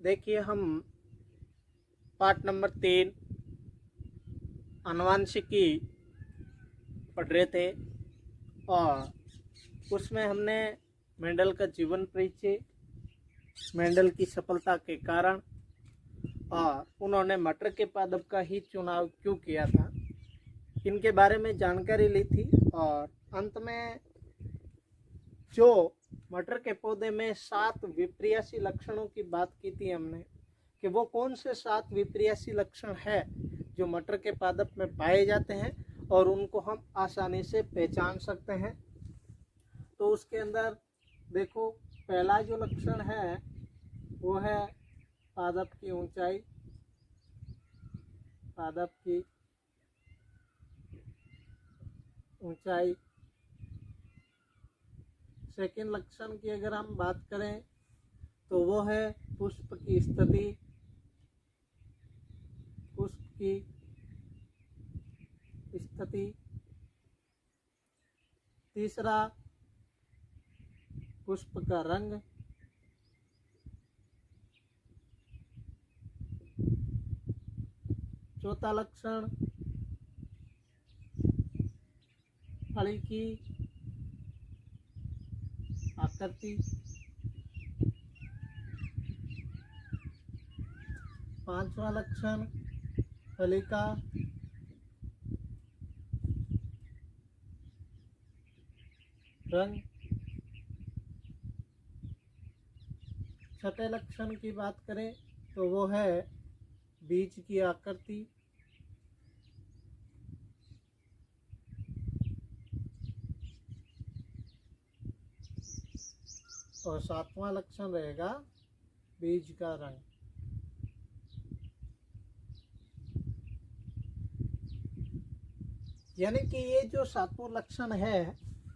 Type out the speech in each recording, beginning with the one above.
देखिए हम part number 3 आनुवंशिकी पढ़ रहे थे और उसमें हमने मेंडल का जीवन परिचय, मेंडल की सफलता के कारण और उन्होंने मटर के पादप का ही चुनाव क्यों किया था, इनके बारे में जानकारी ली थी। और अंत में जो मटर के पौधे में 7 विपर्यासी लक्षणों की बात की थी हमने कि वो कौन से 7 विपर्यासी लक्षण है जो मटर के पादप में पाए जाते हैं और उनको हम आसानी से पहचान सकते हैं। तो उसके अंदर देखो, पहला जो लक्षण है वो है पादप की ऊंचाई। पादप की ऊंचाई। सेकेंड लक्षण की अगर हम बात करें तो वो है पुष्प की स्थिति। पुष्प की स्थिति। तीसरा पुष्प का रंग। चौथा लक्षण फली की आकृति। पांचवा लक्षण फली का रंग। छठे लक्षण की बात करें तो वो है बीज की आकृति। और सातवां लक्षण रहेगा बीज का रंग। यानी कि ये जो सातों लक्षण है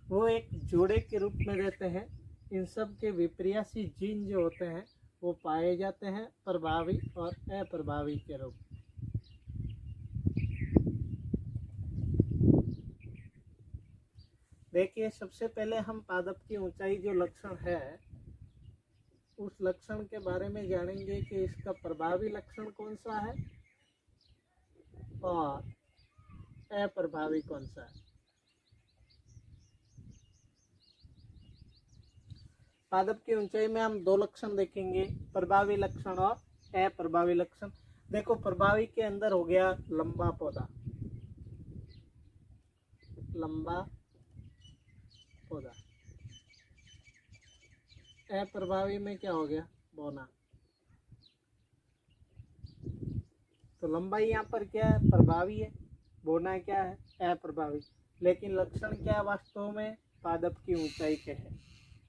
वो एक जोड़े के रूप में रहते हैं। इन सब के विपर्यासी जीन जो होते हैं वो पाए जाते हैं प्रभावी और अप्रभावी के रूप। देखिए, सबसे पहले हम पादप की ऊंचाई जो लक्षण है उस लक्षण के बारे में जानेंगे कि इसका प्रभावी लक्षण कौन सा है और अप्रभावी कौन सा है। पादप की ऊंचाई में हम 2 लक्षण देखेंगे, प्रभावी लक्षण और अप्रभावी लक्षण। देखो, प्रभावी के अंदर हो गया लंबा पौधा। लंबा पौधा। अप्रभावी में क्या हो गया? बौना। तो लंबाई यहाँ पर क्या है? प्रभावी है। बौना क्या है? अप्रभावी। लेकिन लक्षण क्या है वास्तव में? पादप की ऊंचाई के है।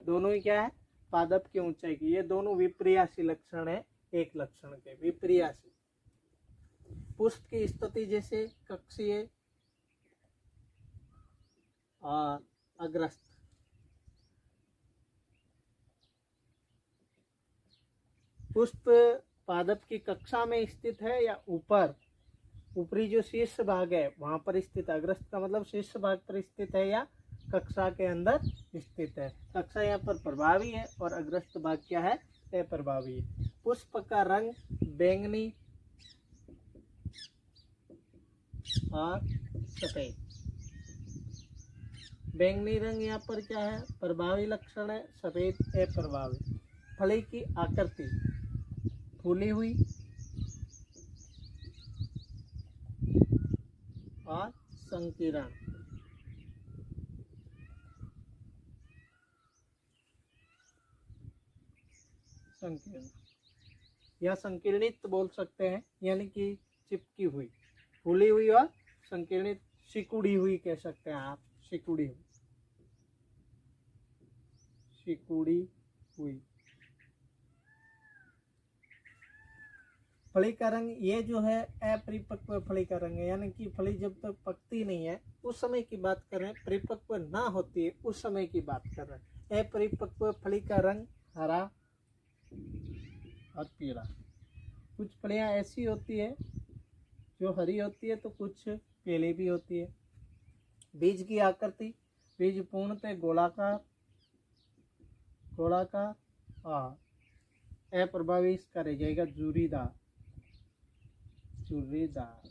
दोनों ही क्या है? पादप की ऊंचाई की। ये दोनों विपर्यासी लक्षण है एक लक्षण के। विपर्यासी। पुष्प की स्थिति जैसे कक्षीय और अग्रस्त। पुष्प पादप की कक्षा में स्थित है या ऊपर? ऊपरी जो शीर्ष भाग है वहां पर स्थित। अग्रस्त का मतलब शीर्ष भाग पर स्थित है या कक्षा के अंदर स्थित है। कक्षा यहाँ पर प्रभावी है और अग्रस्त भाग क्या है? अप्रभावी है। पुष्प का रंग बैंगनी और सफेद। बैंगनी रंग यहाँ पर क्या है? प्रभावी लक्षण है। सफेद अप्रभावी। फली की आकृति फूली हुई और संकीर्ण। संकीर्ण या संकीर्णित बोल सकते हैं, यानी कि चिपकी हुई। फूली हुई और संकीर्णित, सिकुड़ी हुई कह सकते हैं आप। सिकुड़ी हुई। सिकुड़ी हुई। फली का रंग ये जो है अपरिपक्व फली का रंग है, यानी कि फली जब तक पकती नहीं है उस समय की बात कर रहे हैं। परिपक्व ना होती है उस समय की बात कर रहे हैं। अपरिपक्व फली का रंग हरा और पीला। कुछ फलियां ऐसी होती है जो हरी होती है तो कुछ पीली भी होती है। बीज की आकृति, बीज पूर्णतः गोलाकार और अप्रभावी इसका रह जाएगा जुरीदार, जुरीदार।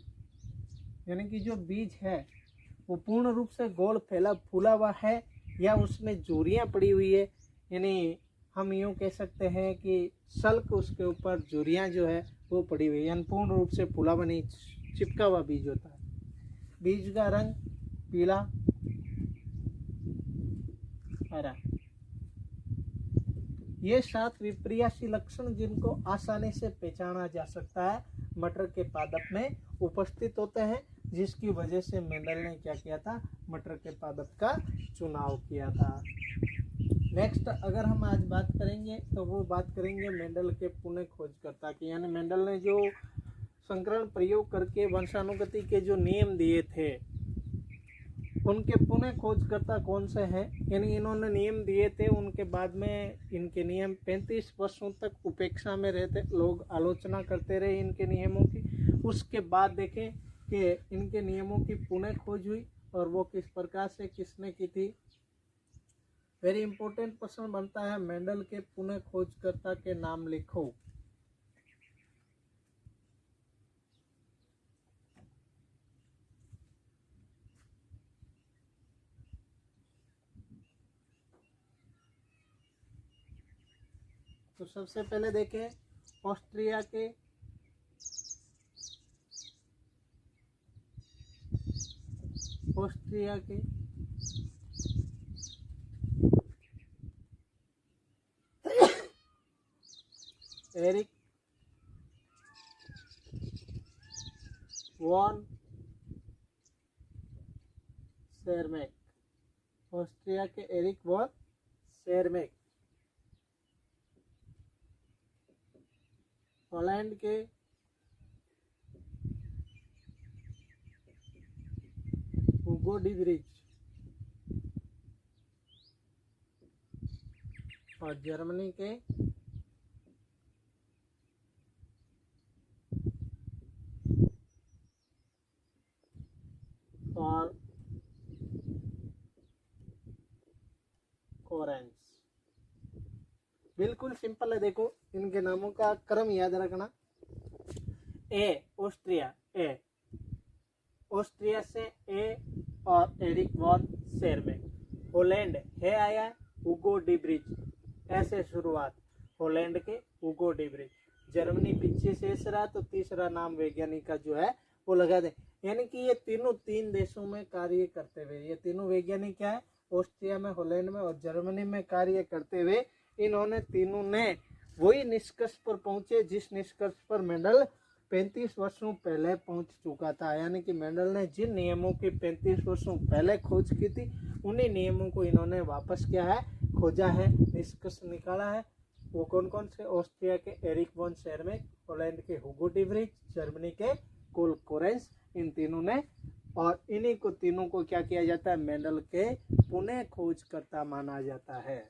यानी कि जो बीज है वो पूर्ण रूप से गोल फैला फूला हुआ है या उसमें जोरियां पड़ी हुई है, यानी हम यूँ कह सकते हैं कि सल्क उसके ऊपर जोरियां जो है वो पड़ी हुई है, यानी पूर्ण रूप से फूला हुआ नहीं, चिपका हुआ बीज होता है। बीज का रंग पीला, हरा। ये 7 विपर्यासी लक्षण जिनको आसानी से पहचाना जा सकता है मटर के पादप में उपस्थित होते हैं, जिसकी वजह से मेंडल ने क्या किया था, मटर के पादप का चुनाव किया था। नेक्स्ट अगर हम आज बात करेंगे तो वो बात करेंगे मेंडल के पुनः खोजकर्ता की, यानी मेंडल ने जो संकरण प्रयोग करके वंशानुगति के जो नियम दिए थे उनके पुनः खोजकर्ता कौन से हैं, यानी इन्होंने नियम दिए थे, उनके बाद में इनके नियम 35 वर्षों तक उपेक्षा में रहते, लोग आलोचना करते रहे इनके नियमों की। उसके बाद देखें कि इनके नियमों की पुनः खोज हुई और वो किस प्रकार से किसने की थी। वेरी इंपॉर्टेंट प्रश्न बनता है, मेंडल के पुनः खोजकर्ता के नाम लिखो। तो सबसे पहले देखें ऑस्ट्रिया के एरिक वॉन शेरमैक, ऑस्ट्रिया के एरिक वॉन शेरमैक। हॉलैंड के हुगो डिब्रिज और जर्मनी के और कोरेंस। बिल्कुल सिंपल है, देखो इनके नामों का क्रम याद रखना। ए ऑस्ट्रिया, ए ऑस्ट्रिया से ए और एरिक वॉन शेरमैक। हॉलैंड है आया हुगो डिब्रिज, ऐसे शुरुआत हॉलैंड के हुगो डिब्रिज। जर्मनी पीछे शेष रहा तो तीसरा नाम वैज्ञानिक का जो है वो लगा दे, यानी कि ये तीनों 3 देशों में कार्य करते हुए, ये तीनों वैज्ञानिक क्या है, ऑस्ट्रिया में, हॉलैंड में और जर्मनी में कार्य करते हुए इन्होंने तीनों ने वही निष्कर्ष पर पहुंचे जिस निष्कर्ष पर मेंडल 35 वर्षों पहले पहुंच चुका था। यानी कि मेंडल ने जिन नियमों की 35 वर्षों पहले खोज की थी उन्हीं नियमों को इन्होंने वापस किया है, खोजा है, निष्कर्ष निकाला है। वो कौन कौन से, ऑस्ट्रिया के एरिक वॉन शेरमैक, हॉलैंड के हुगो डिब्रिज, जर्मनी के कोल कोरेंस, इन तीनों ने। और इन्हीं को तीनों को क्या किया जाता है, मेंडल के पुनः खोजकर्ता माना जाता है।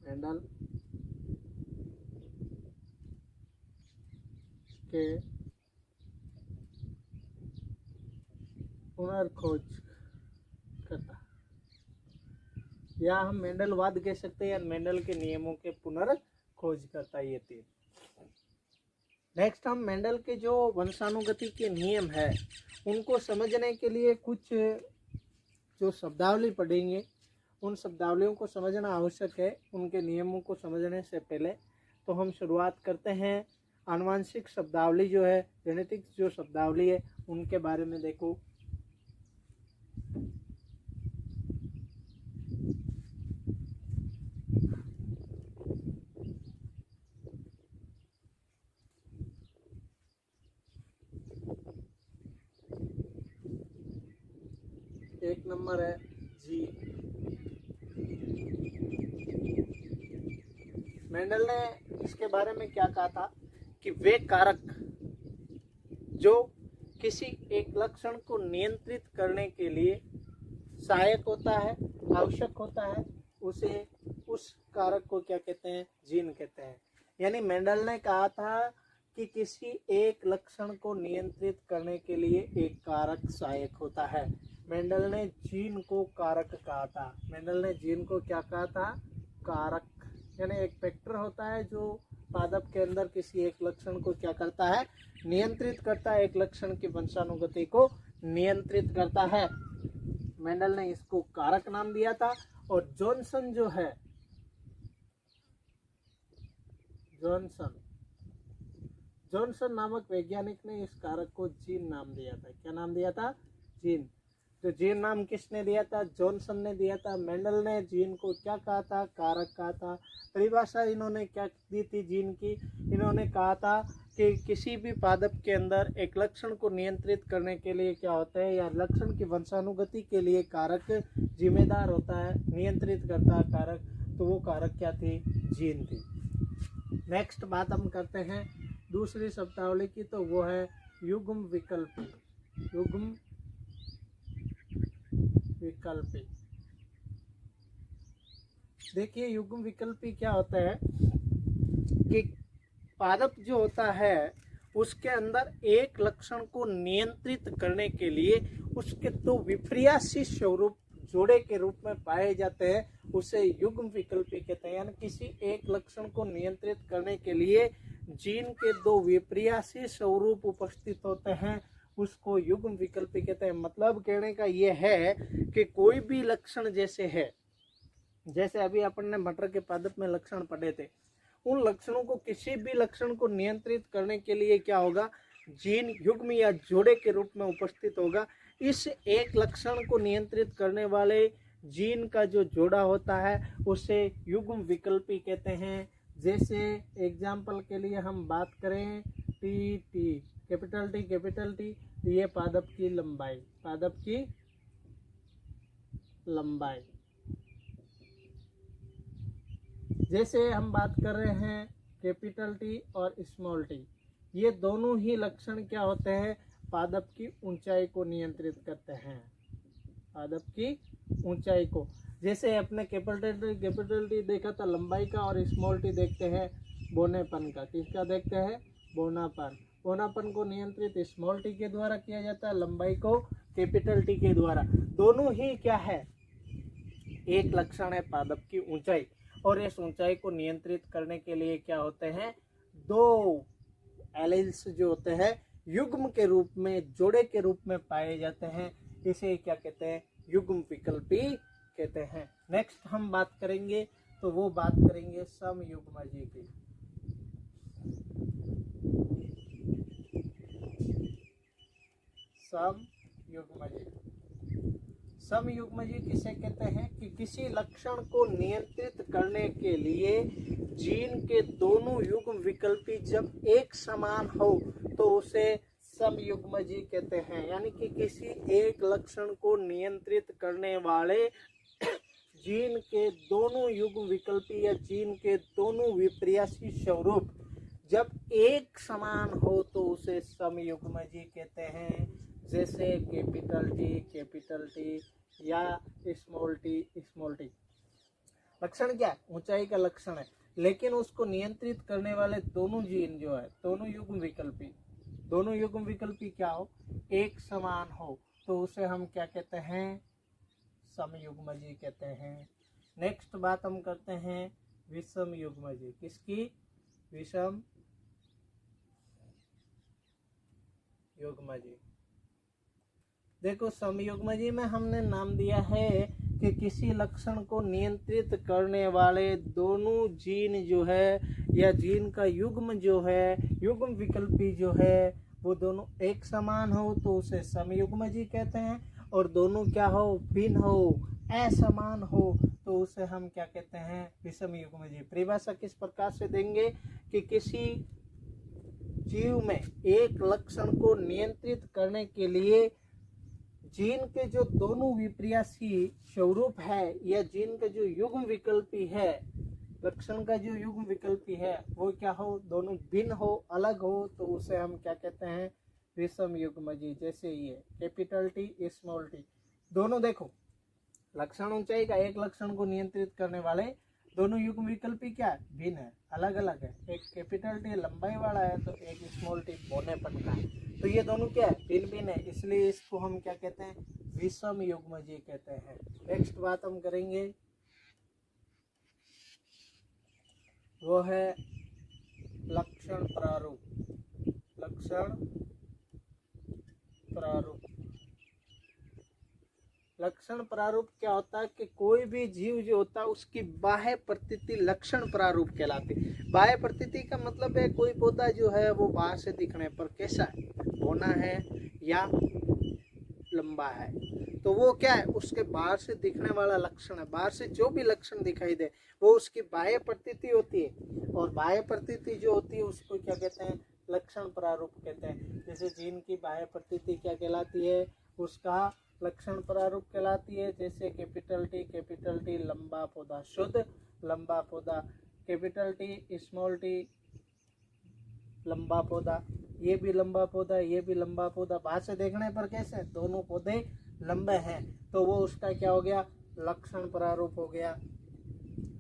मेंडल के पुनर्खोज करता, या हम मेंडलवाद कह सकते हैं, या मेंडल के नियमों के पुनर्खोज करता, ये 3। नेक्स्ट हम मेंडल के जो वंशानुगति के नियम है उनको समझने के लिए कुछ जो शब्दावली पढ़ेंगे, उन शब्दावलियों को समझना आवश्यक है। उनके नियमों को समझने से पहले तो हम शुरुआत करते हैं आनुवांशिक शब्दावली जो है, जेनेटिक्स जो शब्दावली है उनके बारे में। देखो एक नंबर है जीन। मेंडल ने इसके बारे में क्या कहा था कि वे कारक जो किसी एक लक्षण को नियंत्रित करने के लिए सहायक होता है, आवश्यक होता है, उसे उस कारक को क्या कहते हैं, जीन कहते हैं। यानी मेंडल ने कहा था कि किसी एक लक्षण को नियंत्रित करने के लिए एक कारक सहायक होता है। मेंडल ने जीन को कारक कहा था। मेंडल ने जीन को क्या कहा था, कारक यानी एक फैक्टर होता है जो पादप के अंदर किसी एक लक्षण को क्या करता है, नियंत्रित करता है, एक लक्षण की वंशानुगति को नियंत्रित करता है। मेंडल ने इसको कारक नाम दिया था। और जॉनसन जो है, जॉनसन नामक वैज्ञानिक ने इस कारक को जीन नाम दिया था। क्या नाम दिया था? जीन। तो जीन नाम किसने दिया था? जॉनसन ने दिया था। मेंडल ने जीन को क्या कहा था? कारक कहा था। परिभाषा इन्होंने क्या दी थी जीन की? इन्होंने कहा था कि किसी भी पादप के अंदर एक लक्षण को नियंत्रित करने के लिए क्या होता है, या लक्षण की वंशानुगति के लिए कारक जिम्मेदार होता है, नियंत्रित करता है कारक। तो वो कारक क्या थी? जीन थी। नेक्स्ट बात हम करते हैं दूसरी शब्दावली की, तो वो है युग्म विकल्पी। युग्म विकल्पी। देखिए युग्म विकल्पी क्या होता है कि पादप जो होता है उसके अंदर एक लक्षण को नियंत्रित करने के लिए उसके दो विपर्यासी स्वरूप जोड़े के रूप में पाए जाते हैं, उसे युग्म विकल्पी कहते हैं। यानी किसी एक लक्षण को नियंत्रित करने के लिए जीन के दो विपर्यासी स्वरूप उपस्थित होते हैं, उसको युग्म विकल्पी कहते हैं। मतलब कहने का ये है कि कोई भी लक्षण जैसे अभी अपन ने मटर के पादप में लक्षण पढ़े थे, उन लक्षणों को किसी भी लक्षण को नियंत्रित करने के लिए क्या होगा? जीन युग्म या जोड़े के रूप में उपस्थित होगा। इस एक लक्षण को नियंत्रित करने वाले जीन का जो जोड़ा होता है उसे युग्म विकल्पी कहते हैं। जैसे एग्जाम्पल के लिए हम बात करें टी, कैपिटल टी, ये पादप की लंबाई। जैसे हम बात कर रहे हैं कैपिटल टी और स्मॉल टी, ये दोनों ही लक्षण क्या होते हैं? पादप की ऊंचाई को नियंत्रित करते हैं, पादप की ऊंचाई को। जैसे अपने कैपिटल टी देखा था लंबाई का, और स्मॉल टी देखते हैं बोनेपन का। किसका देखते हैं? बोनापन को नियंत्रित स्मॉल टी के द्वारा किया जाता है, लंबाई को कैपिटल टी के द्वारा। दोनों ही क्या है? एक लक्षण है पादप की ऊंचाई, और इस ऊंचाई को नियंत्रित करने के लिए क्या होते हैं? दो एलिल्स जो होते हैं युग्म के रूप में, जोड़े के रूप में पाए जाते हैं, इसे क्या कहते हैं? युग्म विकल्पी कहते हैं। नेक्स्ट हम बात करेंगे, तो वो बात करेंगे समयुग्मजी की। समयुग्मजी किसे कहते हैं? कि किसी लक्षण को नियंत्रित करने के लिए जीन के दोनों युग्म विकल्पी जब एक समान हो तो उसे समयुग्मजी कहते हैं। यानी कि किसी एक लक्षण को नियंत्रित करने वाले जीन के दोनों युग्म विकल्पी या जीन के दोनों विपर्यासी स्वरूप जब एक समान हो तो उसे समयुग्मजी कहते हैं। जैसे कैपिटल टी या स्मॉल टी। लक्षण क्या है? ऊंचाई का लक्षण है, लेकिन उसको नियंत्रित करने वाले दोनों जीन जो है, दोनों युग्म विकल्पी क्या हो? एक समान हो, तो उसे हम क्या कहते हैं? समयुग्मजी कहते हैं। नेक्स्ट बात हम करते हैं विषम युग्मजी। किसकी? विषम युग्मजी। देखो समयुग्मजी में हमने नाम दिया है कि किसी लक्षण को नियंत्रित करने वाले दोनों जीन जो है, या जीन का युग्म जो है, युग्म विकल्पी जो है, वो दोनों एक समान हो तो उसे समयुग्मजी कहते हैं। और दोनों क्या हो? भिन्न हो, असमान हो, तो उसे हम क्या कहते हैं? विषम युग्मजी। परिभाषा किस प्रकार से देंगे कि किसी जीव में एक लक्षण को नियंत्रित करने के लिए जीन के जो दोनों विपर्यासी स्वरूप है, या जीन का जो युग्म विकल्पी है, लक्षण का जो युग्म विकल्पी है, वो क्या हो? दोनों भिन्न हो, अलग हो, तो उसे हम क्या कहते हैं? विषम युग्मजी। जैसे ये कैपिटल टी, स्मॉल टी, दोनों देखो लक्षण ऊंचाई का, एक लक्षण को नियंत्रित करने वाले दोनों युग्म विकल्पी क्या है? भिन्न है, अलग अलग है। एक कैपिटल टी लंबाई वाला है, तो एक स्मॉल टी बोनेपन का है। तो ये दोनों क्या है? भिन्न है, इसलिए इसको हम क्या कहते हैं? विषम युग्मजी कहते हैं। नेक्स्ट बात हम करेंगे वो है लक्षण प्रारूप। लक्षण प्रारूप। लक्षण प्रारूप क्या होता है कि कोई भी जीव जो होता है उसकी बाह्य प्रतीति लक्षण प्रारूप कहलाती है। बाह्य प्रतीति का मतलब है कोई पौधा जो है वो बाहर से दिखने पर कैसा है, बौना है या लंबा है, तो वो क्या है, उसके बाहर से दिखने वाला लक्षण है। बाहर से जो भी लक्षण दिखाई दे वो उसकी बाह्य प्रतीति होती है। और बाह्य प्रतीति जो होती है उसको क्या कहते हैं, लक्षण प्रारूप कहते हैं। जैसे जीन की बाह्य प्रतीति क्या कहलाती है, उसका लक्षण प्रारूप कहलाती है। जैसे कैपिटल टी लंबा पौधा, शुद्ध लंबा पौधा, कैपिटल टी स्मॉल टी लंबा पौधा, ये भी लंबा पौधा, ये भी लंबा पौधा। बाहर से देखने पर कैसे दोनों पौधे लंबे हैं, तो वो उसका क्या हो गया, लक्षण प्रारूप हो गया।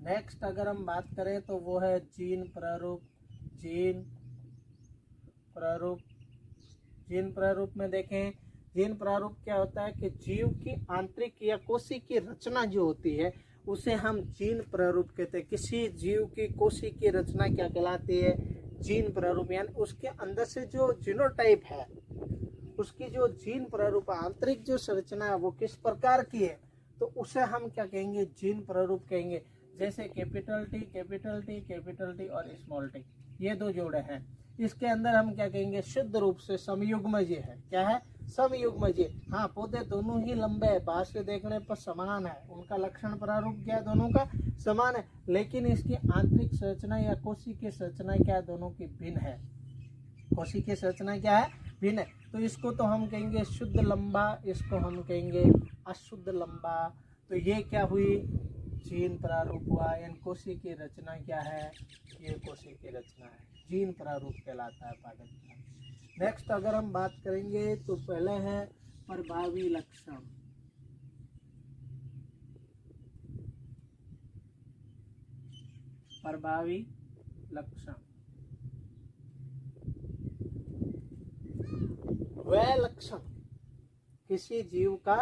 नेक्स्ट अगर हम बात करें तो वो है जीन प्रारूप। जीन प्रारूप। जीन प्रारूप में देखें, जीन प्रारूप क्या होता है कि जीव की आंतरिक या कोशिका की रचना जो होती है उसे हम जीन प्रारूप कहते हैं। किसी जीव की कोशिका की रचना क्या कहलाती है, जीन प्रारूप। यानी उसके अंदर से जो जीनोटाइप है, उसकी जो जीन प्रारूप आंतरिक जो संरचना है वो किस प्रकार की है, तो उसे हम क्या कहेंगे, जीन प्रारूप कहेंगे। जैसे कैपिटल टी और स्मॉल टी, ये दो जोड़े हैं, इसके अंदर हम क्या कहेंगे, शुद्ध रूप से समयुग्मज है। क्या है, समयुग्मज। हाँ, पौधे दोनों ही लंबे हैं, बाहर से देखने पर समान है, उनका लक्षण प्रारूप क्या है, दोनों का समान है, लेकिन इसकी आंतरिक संरचना या कोशिकीय संरचना क्या है, दोनों की भिन्न है। कोशिकीय संरचना क्या है, भिन्न है। तो इसको तो हम कहेंगे शुद्ध लंबा, इसको हम कहेंगे अशुद्ध लंबा। तो ये क्या हुई, जीन प्रारूप हुआ। इन कोशिकीय रचना क्या है, ये कोशिकीय रचना है, जीन प्रारूप कहलाता है पाठक। नेक्स्ट अगर हम बात करेंगे तो पहले है प्रभावी लक्षण। प्रभावी लक्षण वह लक्षण, किसी जीव का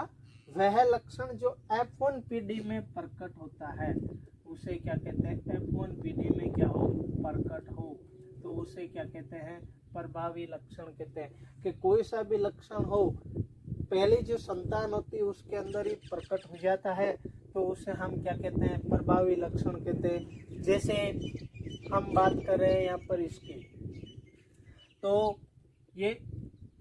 वह लक्षण जो F1 पीडी में प्रकट होता है, उसे क्या कहते हैं, F1 पीडी में क्या हो, प्रकट हो, तो उसे क्या कहते हैं, प्रभावी लक्षण कहते हैं। कि कोई सा भी लक्षण हो, पहली जो संतान होती है उसके अंदर ही प्रकट हो जाता है, तो उसे हम क्या कहते हैं, प्रभावी लक्षण कहते हैं। जैसे हम बात कर रहे हैं यहाँ पर इसकी, तो ये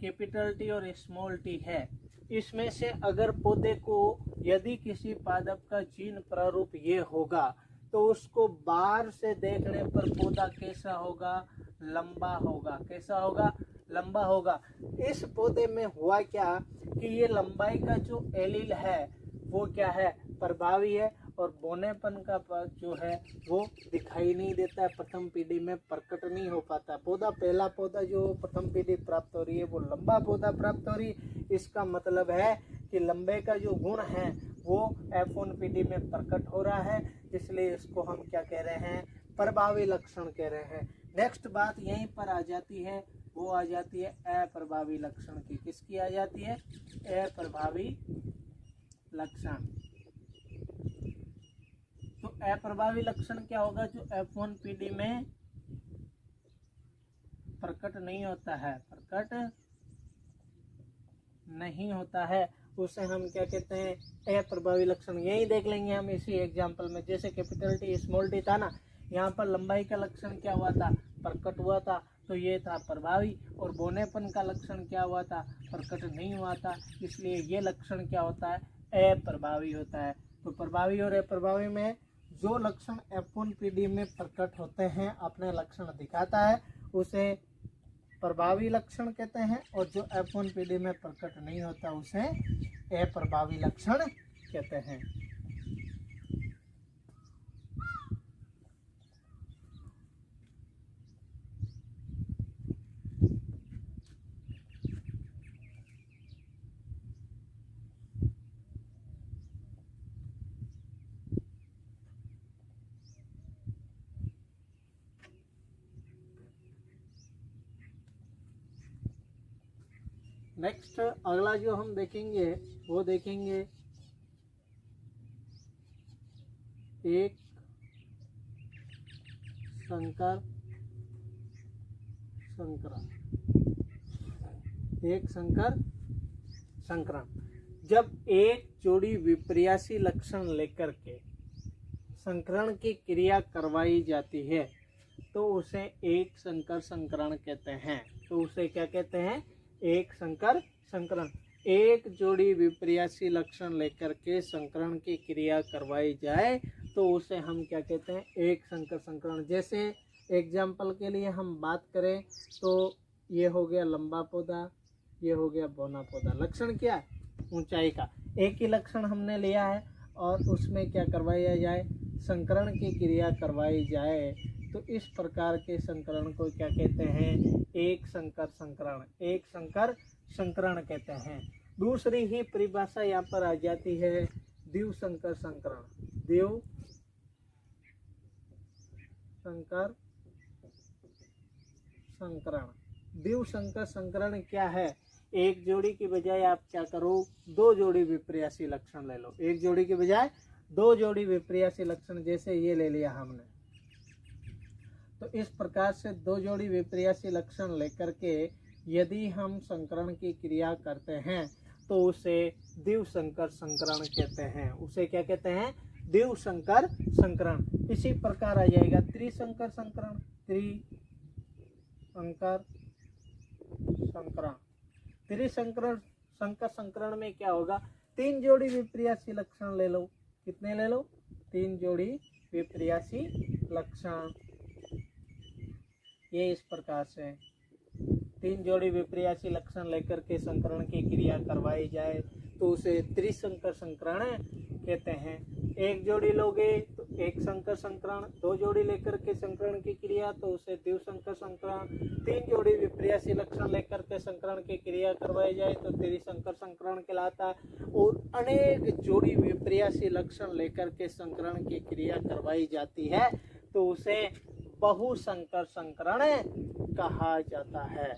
कैपिटल टी और स्मॉल टी है, इसमें से अगर पौधे को यदि किसी पादप का जीन प्रारूप ये होगा तो उसको बाहर से देखने पर पौधा कैसा होगा, लंबा होगा। कैसा होगा, लंबा होगा। इस पौधे में हुआ क्या कि ये लंबाई का जो एलील है वो क्या है, प्रभावी है, और बोनेपन का जो है वो दिखाई नहीं देता है, प्रथम पीढ़ी में प्रकट नहीं हो पाता। पौधा, पहला पौधा जो प्रथम पीढ़ी प्राप्त हो रही है वो लंबा पौधा प्राप्त हो रही है। इसका मतलब है कि लंबे का जो गुण है वो F1 पीढ़ी में प्रकट हो रहा है, इसलिए इसको हम क्या कह रहे हैं, प्रभावी लक्षण कह रहे हैं। नेक्स्ट बात यहीं पर आ जाती है, वो आ जाती है अप्रभावी लक्षण की। किसकी आ जाती है, अप्रभावी लक्षण। तो अप्रभावी लक्षण क्या होगा, जो F1 पीढ़ी में प्रकट नहीं होता है, प्रकट नहीं होता है, उसे हम क्या कहते हैं, अप्रभावी लक्षण। यही देख लेंगे हम इसी एग्जांपल में। जैसे कैपिटल टी स्मॉल टी था ना, यहाँ पर लंबाई का लक्षण क्या हुआ था, प्रकट हुआ था, तो ये था प्रभावी। और बोनेपन का लक्षण क्या हुआ था, प्रकट नहीं हुआ था, इसलिए ये लक्षण क्या होता है, अप्रभावी होता है। तो प्रभावी और अप्रभावी में जो लक्षण F1 पीढ़ी में प्रकट होते हैं, अपने लक्षण दिखाता है, उसे प्रभावी लक्षण कहते हैं, और जो F1 पीढ़ी में प्रकट नहीं होता उसे अप्रभावी लक्षण कहते हैं। नेक्स्ट अगला जो हम देखेंगे वो देखेंगे एक संकर संकरण, एक संकर संकरण। जब एक जोड़ी विपर्यासी लक्षण लेकर के संकरण की क्रिया करवाई जाती है तो उसे एक संकर संकरण कहते हैं। तो उसे क्या कहते हैं? एक संकर संकरण। एक जोड़ी विपर्यासी लक्षण लेकर के संकरण की क्रिया करवाई जाए तो उसे हम क्या कहते हैं? एक संकर संकरण। जैसे एग्जाम्पल के लिए हम बात करें तो ये हो गया लंबा पौधा, ये हो गया बौना पौधा। लक्षण क्या है? ऊंचाई का। एक ही लक्षण हमने लिया है और उसमें क्या करवाया जाए? संकरण की क्रिया करवाई जाए तो इस प्रकार के संकरण को क्या कहते हैं? एक संकर संकरण, एक संकर संकरण कहते हैं। दूसरी ही परिभाषा यहाँ पर आ जाती है द्विव संकर संकरण। द्विव संकर संकरण। द्विव संकर संकरण क्या है? एक जोड़ी की बजाय आप क्या करो? दो जोड़ी विपर्यासी लक्षण ले लो। एक जोड़ी की बजाय दो जोड़ी विपर्यासी लक्षण, जैसे ये ले लिया हमने। तो इस प्रकार से दो जोड़ी विपर्यासी लक्षण लेकर के यदि हम संकरण की क्रिया करते हैं तो उसे द्विव संकर संकरण कहते हैं। उसे क्या कहते हैं? द्विव संकर संकरण। इसी प्रकार आ जाएगा त्रिसंकर संकरण। त्रिसंकर संकरण। त्रिसंकर संकर संकरण में क्या होगा? तीन जोड़ी विपर्यासी लक्षण ले लो। कितने ले लो? तीन जोड़ी विपर्यासी लक्षण। ये इस प्रकार से तीन जोड़ी विपर्यासी लक्षण लेकर के संकरण की क्रिया करवाई जाए तो उसे त्रिसंकर संकरण कहते हैं। एक जोड़ी लोगे तो एक संकर संकरण, दो जोड़ी लेकर के संकरण की क्रिया तो उसे द्विव संकर संकरण, तीन जोड़ी विपर्यासी लक्षण लेकर के संकरण की क्रिया करवाई जाए तो त्रिसंकर संकरण कहलाता है। और अनेक जोड़ी विपर्यासी लक्षण लेकर के संकरण की क्रिया करवाई जाती है तो उसे बहुसंकर संकरण कहा जाता है।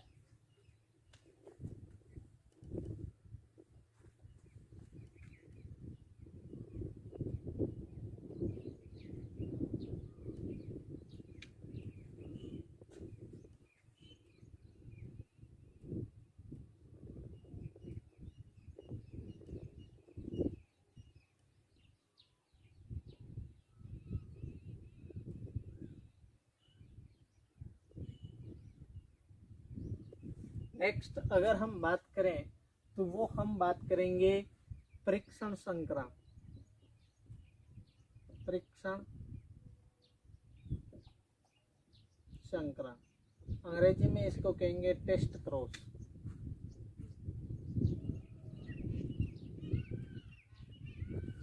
नेक्स्ट अगर हम बात करें तो वो हम बात करेंगे परीक्षण संकरण। परीक्षण संकरण, अंग्रेजी में इसको कहेंगे टेस्ट क्रॉस।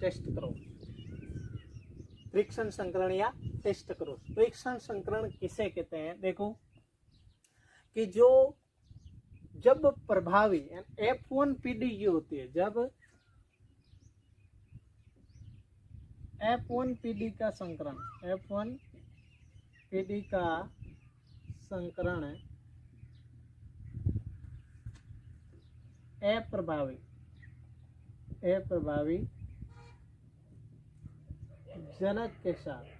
टेस्ट क्रॉस, परीक्षण संकरण या टेस्ट क्रॉस। परीक्षण संकरण किसे कहते हैं? देखो कि जो जब प्रभावी F1 PD जो होती है, जब F1 PD का संकरण, F1 PD का संकरण अप्रभावी जनक के साथ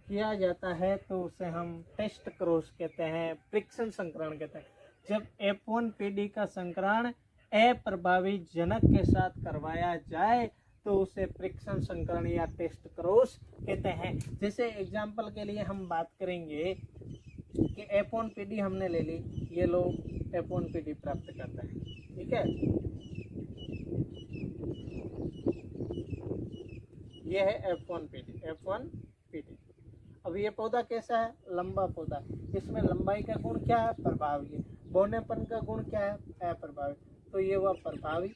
किया जाता है तो उसे हम टेस्ट क्रॉस कहते हैं, परीक्षण संकरण कहते हैं। जब F1 PD का संकरण अप्रभावी जनक के साथ करवाया जाए तो उसे परीक्षण संकरण या टेस्ट क्रॉस कहते हैं। जैसे एग्जाम्पल के लिए हम बात करेंगे कि F1 PD हमने ले ली, ये लोग F1 PD प्राप्त करते हैं, ठीक है। ये है F1 PD। अब ये पौधा कैसा है? लंबा पौधा। इसमें लंबाई का गुण क्या है? प्रभावी है। बौनेपन का गुण क्या है? अप्रभावी। तो ये हुआ प्रभावी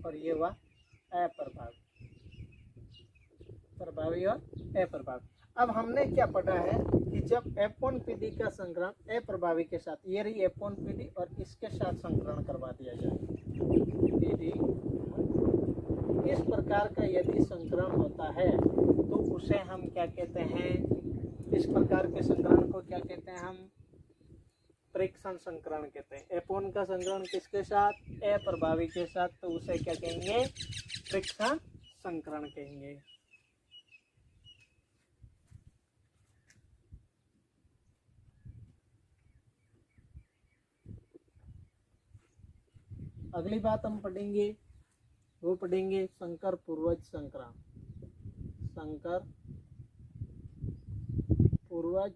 और ये हुआ अप्रभावी, प्रभावी और अप्रभावी। अब हमने क्या पढ़ा है कि जब F1 PD का संकरण अप्रभावी के साथ, ये रही F1 PD और इसके साथ संकरण करवा दिया जाए PD, इस प्रकार का यदि संकरण होता है तो उसे हम क्या कहते हैं? इस प्रकार के संकरण को क्या कहते हैं हम? परीक्षण संकरण कहते हैं। F1 का संकरण किसके साथ? अप्रभावी के साथ, तो उसे क्या कहेंगे? परीक्षण संकरण कहेंगे। अगली बात हम पढ़ेंगे वो पढ़ेंगे संकर पूर्वज संक्रांत। संकर पूर्वज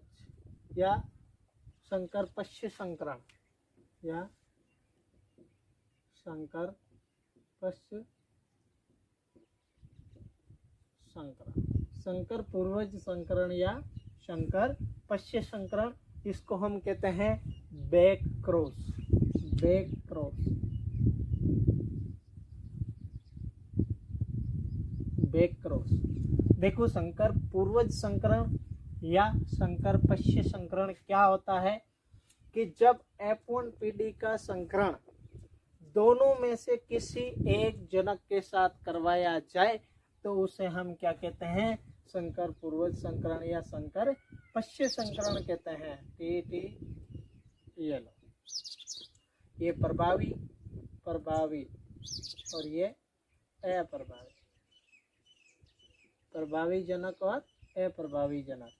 या संकर पश्य संक्रांत या संकर पश्य संक्रांत। संकर पूर्वज संकरण या संकर पश्य संकरण, इसको हम कहते हैं back cross. Back cross, back cross. देखो संकर पूर्वज संकरण या संकर पश्य संकरण क्या होता है कि जब F1 पीढ़ी का संकरण दोनों में से किसी एक जनक के साथ करवाया जाए तो उसे हम क्या कहते हैं, संकर पूर्वज संकरण या संकर पश्य संकरण कहते हैं। TTL, ये प्रभावी प्रभावी और ये अप्रभावी, प्रभावी जनक और अप्रभावी जनक।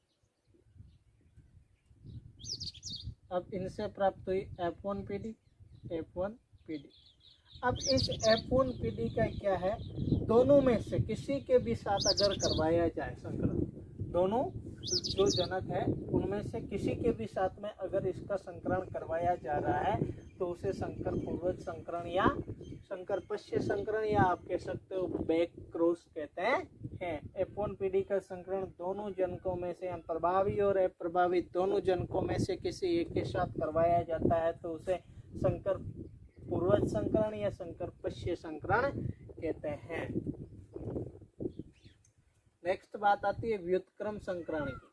अब इनसे प्राप्त हुई F1 पीढ़ी, F1 पीढ़ी। अब इस F1 पीढ़ी का क्या है, दोनों में से किसी के भी साथ अगर करवाया जाए संकरण, दोनों जो जनक है उनमें से किसी के भी साथ में अगर इसका संकरण करवाया जा रहा है तो उसे संकर पूर्वज संकरण या संकर पश्य संकरण या आप कह सकते हो बैक क्रॉस कहते हैं। F1 पीढ़ी का संकरण दोनों जनकों में से, हम प्रभावी और अप्रभावी दोनों जनकों में से किसी एक के साथ करवाया जाता है तो उसे संकर पूर्वज संकरण या संकर पश्य संकरण कहते हैं। नेक्स्ट बात आती है व्युत्क्रम संकरण की।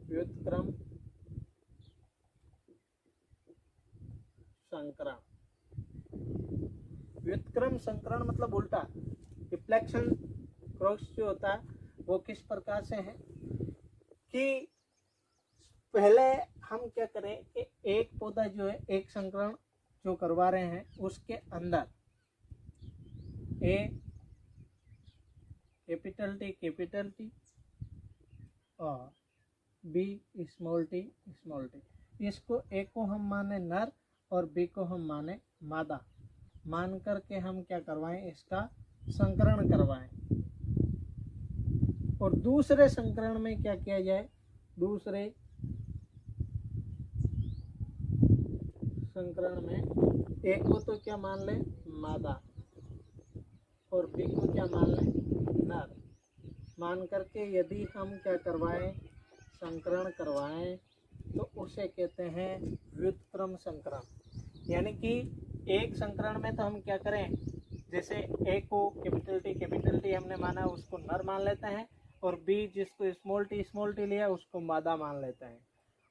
व्युत्क्रम संकरण, व्युत्क्रम संकरण मतलब उल्टा। रिफ्लेक्शन क्रॉस जो होता है वो किस प्रकार से है कि पहले हम क्या करें कि एक पौधा जो है, एक संकरण जो करवा रहे हैं उसके अंदर ए कैपिटल टी और बी स्मॉल टी, इसको ए को हम माने नर और बी को हम माने मादा, मान करके हम क्या करवाएं, इसका संकरण करवाएं। और दूसरे संकरण में क्या किया जाए, दूसरे संकरण में ए को तो क्या मान लें मादा और बी को क्या मान लें नर, मान करके यदि हम क्या करवाएं, संकरण करवाएं तो उसे कहते हैं व्युत्क्रम संकरण। यानी कि एक संकरण में तो हम क्या करें, जैसे ए को कैपिटल टी हमने माना उसको नर मान लेते हैं और बी जिसको स्मॉल टी लिया उसको मादा मान लेते हैं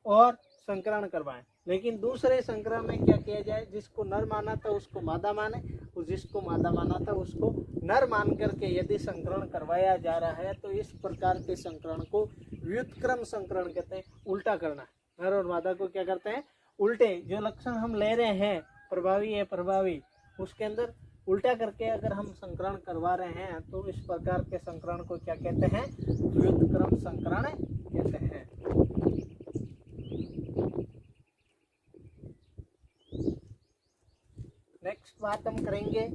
और संकरण करवाएं। लेकिन दूसरे संकरण में क्या किया जाए, जिसको नर माना था उसको मादा माने और जिसको मादा माना था उसको नर मान करके यदि संकरण करवाया जा रहा है तो इस प्रकार के संकरण को व्युत्क्रम संकरण कहते हैं। उल्टा करना, नर और मादा को क्या करते हैं, उल्टे जो लक्षण हम ले रहे हैं प्रभावी अप्रभावी उसके अंदर उल्टा करके अगर हम संकरण करवा रहे हैं तो इस प्रकार के संकरण को क्या कहते हैं, व्युत्क्रम संकरण कहते हैं। नेक्स्ट बात हम करेंगे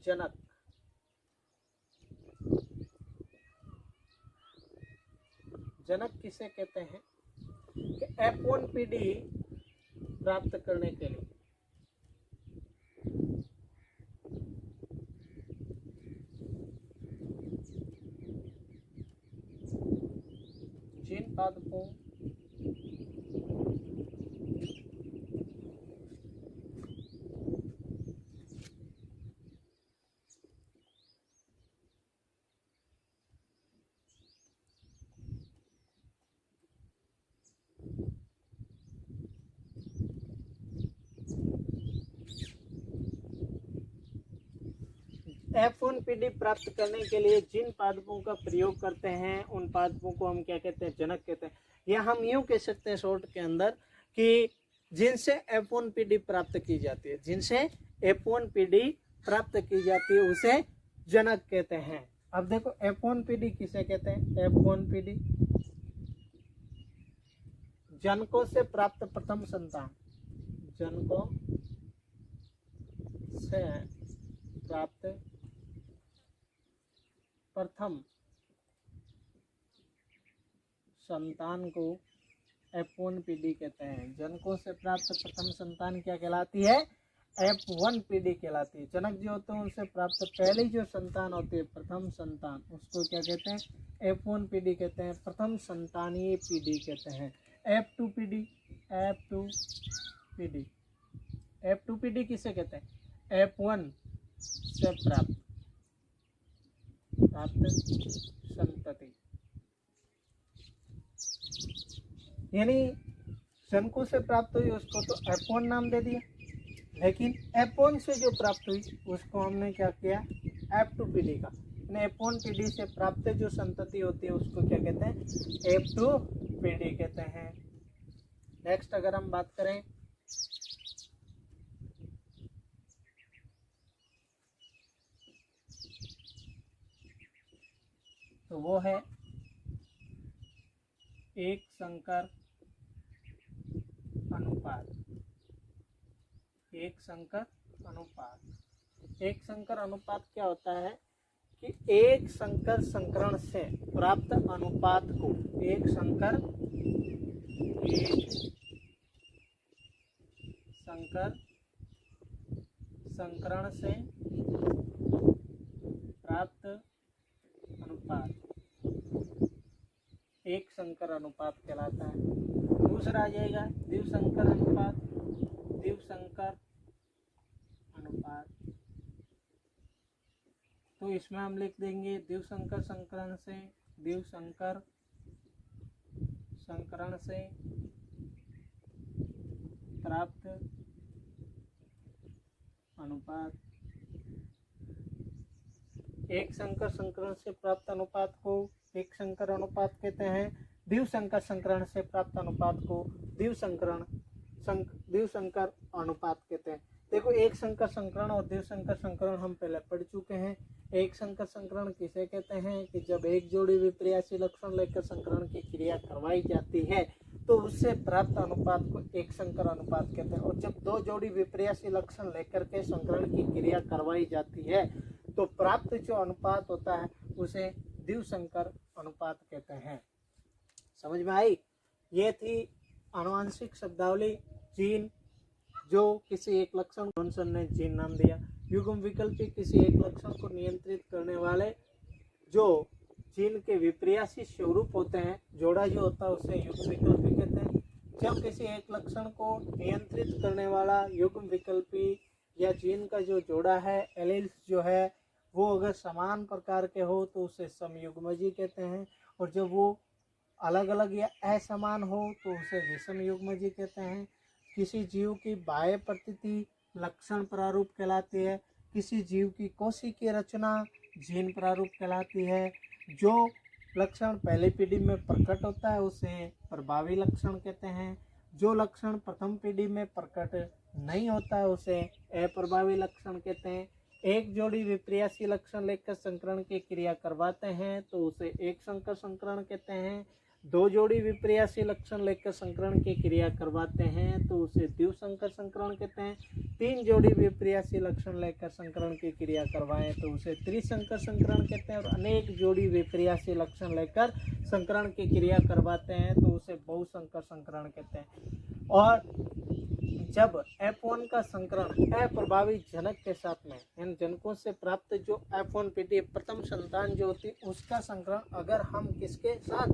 जनक। जनक किसे कहते हैं कि F1 पीढ़ी प्राप्त करने के लिए जिन पादपों F1 पीढ़ी प्राप्त करने के लिए जिन पादपों का प्रयोग करते हैं उन पादपों को हम क्या कहते हैं, जनक कहते हैं। या हम यूं कह सकते हैं शॉर्ट के अंदर कि जिनसे F1 पीढ़ी प्राप्त की जाती है, जिनसे F1 पीढ़ी प्राप्त की जाती है उसे जनक कहते हैं। अब देखो F1 पीढ़ी किसे कहते हैं, F1 पीढ़ी जनकों से प्राप्त प्रथम संतान, जनकों से प्राप्त प्रथम संतान को F1 पीढ़ी कहते हैं। जनकों से प्राप्त प्रथम संतान क्या कहलाती है? F1 पीढ़ी कहलाती है। जनक जो होते हैं उनसे प्राप्त पहली जो संतान होती है, प्रथम संतान, उसको क्या कहते हैं? F1 पीढ़ी कहते हैं, प्रथम संतानीय पीढ़ी कहते हैं। F2 पीढ़ी, F2 पीढ़ी, F2 पीढ़ी किसे कहते हैं? F1 से प्राप्त संतति, यानी जनकों से प्राप्त हुई उसको तो F1 नाम दे दिया, लेकिन F1 से जो प्राप्त हुई उसको हमने क्या किया? F2 पीढ़ी का। F1 पीढ़ी से प्राप्त जो संतति होती है उसको क्या कहते हैं? F2 पीढ़ी कहते हैं। नेक्स्ट अगर हम बात करें तो वो है एक संकर अनुपात। एक संकर अनुपात, एक संकर अनुपात क्या होता है कि एक संकर संकरण से प्राप्त अनुपात को, एक संकर संकरण से प्राप्त अनुपात एक संकर अनुपात कहलाता है। दूसरा आ जाएगा द्विसंकर अनुपात, द्विसंकर अनुपात, तो इसमें हम लिख देंगे द्विसंकर संकरण से, द्विसंकर संकरण से प्राप्त अनुपात। एक संकर संकरण से प्राप्त अनुपात को एक संकर अनुपात कहते हैं। द्विसंकर संकरण से प्राप्त अनुपात को द्विसंकर अनुपात कहते हैं। देखो, एक संकर संकरण और द्विसंकर संकरण हम पहले पढ़ चुके हैं। एक संकर संकरण किसे कहते हैं कि जब एक जोड़ी विपर्यासी लक्षण लेकर संकरण की क्रिया करवाई जाती है तो उससे प्राप्त अनुपात को एक संकर अनुपात कहते हैं। और जब दो जोड़ी विपर्यासी लक्षण लेकर के संकरण की क्रिया करवाई जाती है तो प्राप्त जो अनुपात होता है उसे द्विसंकर अनुपात कहते हैं। समझ में आई? ये थी आनुवंशिक शब्दावली जीन, जो किसी एक लक्षण को जॉनसन ने जीन नाम दिया। युग्म विकल्पी किसी एक लक्षण को नियंत्रित करने वाले जो जीन के विपर्यासी स्वरूप होते हैं, जोड़ा जो होता है उसे युग्म विकल्पी कहते हैं। जब किसी एक लक्षण को नियंत्रित करने वाला युग्म विकल्पी या जीन का जो जोड़ा है, एलील्स जो है, वो अगर समान प्रकार के हो तो उसे समयुग्मजी कहते हैं। और जब वो अलग अलग या असमान हो तो उसे विषम युग्मजी कहते हैं। किसी जीव की बाह्य प्रतीति लक्षण प्रारूप कहलाती है। किसी जीव की कोशिकीय रचना जीन प्रारूप कहलाती है। जो लक्षण पहली पीढ़ी में प्रकट होता है उसे प्रभावी लक्षण कहते हैं। जो लक्षण प्रथम पीढ़ी में प्रकट नहीं होता है उसे अप्रभावी लक्षण कहते हैं। एक जोड़ी विपर्यासी लक्षण लेकर संकरण की क्रिया करवाते हैं तो उसे एक संकर संकरण कहते हैं। दो जोड़ी विपर्यासी लक्षण लेकर संकरण की क्रिया करवाते हैं तो उसे द्विसंकर संकरण कहते हैं। तीन जोड़ी विपर्यासी लक्षण लेकर संकरण की क्रिया करवाएं तो उसे त्रिसंकर संकरण कहते हैं। और अनेक जोड़ी विपर्यासी लक्षण लेकर संकरण की क्रिया करवाते हैं तो उसे बहुसंकर संकरण कहते हैं। और जब F1 का संकरण अप्रभावी जनक के साथ में, इन जनकों से प्राप्त जो F1 पीढ़ी प्रथम संतान जो होती है उसका संकरण अगर हम किसके साथ,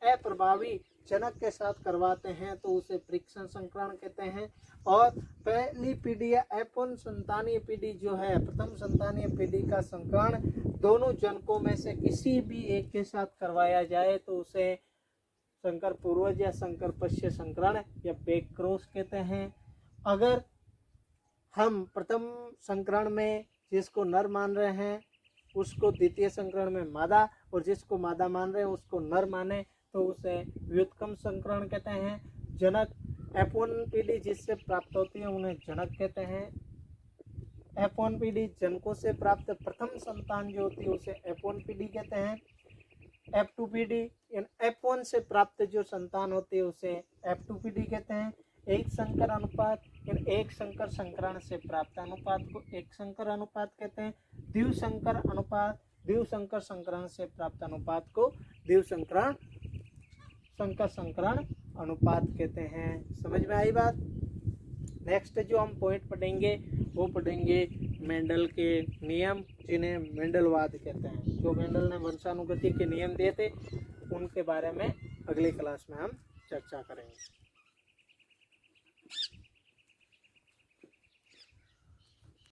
अप्रभावी जनक के साथ करवाते हैं तो उसे परीक्षण संकरण कहते हैं। और पहली पीढ़ी या F1 संतानीय पीढ़ी जो है, प्रथम संतानीय पीढ़ी का संकरण दोनों जनकों में से किसी भी एक के साथ करवाया जाए तो उसे संकर पूर्वज या संकर पश्य संकरण या बैक क्रॉस कहते हैं। अगर हम प्रथम संकरण में जिसको नर मान रहे हैं उसको द्वितीय संकरण में मादा, और जिसको मादा मान रहे हैं उसको नर माने तो उसे व्युत्क्रम संकरण कहते हैं। जनक F1 पीढ़ी जिससे प्राप्त होती है उन्हें जनक कहते हैं। F1 पीढ़ी जनकों से प्राप्त प्रथम संतान जो होती है उसे F1 पीढ़ी कहते हैं। F2PD। इन F1 से प्राप्त जो संतान होती है उसे F2PD कहते हैं। एक संकर अनुपात, इन एक संकर संकरण से प्राप्त अनुपात को एक संकर अनुपात कहते हैं। द्विसंकर अनुपात, द्विसंकर संकरण से प्राप्त अनुपात को द्विसंकरण संकर संकरण अनुपात कहते हैं। समझ में आई बात। नेक्स्ट जो हम पॉइंट पढ़ेंगे वो पढ़ेंगे मेंडल के नियम, जिन्हें मेंडलवाद कहते हैं। जो मेंडल ने वंशानुगति के नियम दिए थे उनके बारे में अगली क्लास में हम चर्चा करेंगे।